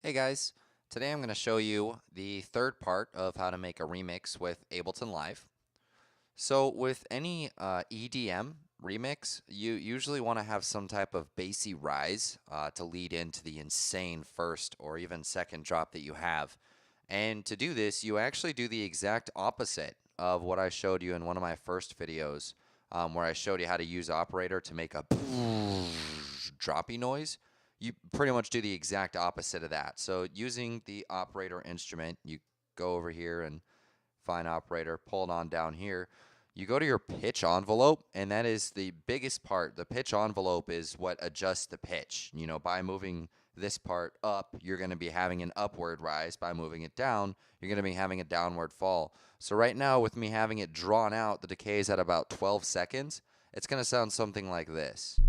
Hey guys, today I'm going to show you the third part of how to make a remix with Ableton Live. So with any EDM remix, you usually want to have some type of bassy rise to lead into the insane first or even second drop that you have. And to do this, you actually do the exact opposite of what I showed you in one of my first videos, where I showed you how to use Operator to make a droppy noise. You pretty much do the exact opposite of that. So using the Operator instrument, you go over here and find Operator, pull it on down here. You go to your pitch envelope, and that is the biggest part. The pitch envelope is what adjusts the pitch. You know, by moving this part up, you're going to be having an upward rise. By moving it down, you're going to be having a downward fall. So right now, with me having it drawn out, the decay is at about 12 seconds. It's going to sound something like this.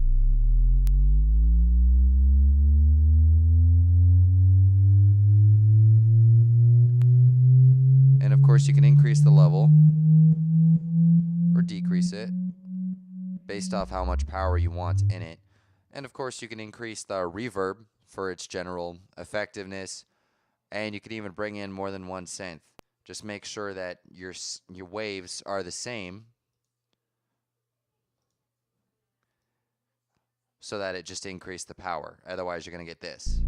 And of course, you can increase the level or decrease it based off how much power you want in it. And of course, you can increase the reverb for its general effectiveness, and you can even bring in more than one synth. Just make sure that your waves are the same so that it just increased the power. Otherwise, you're going to get this.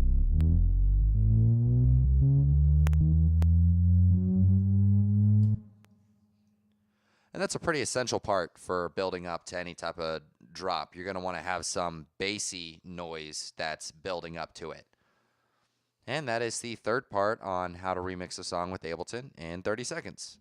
And that's a pretty essential part for building up to any type of drop. You're going to want to have some bassy noise that's building up to it. And that is the third part on how to remix a song with Ableton in 30 seconds.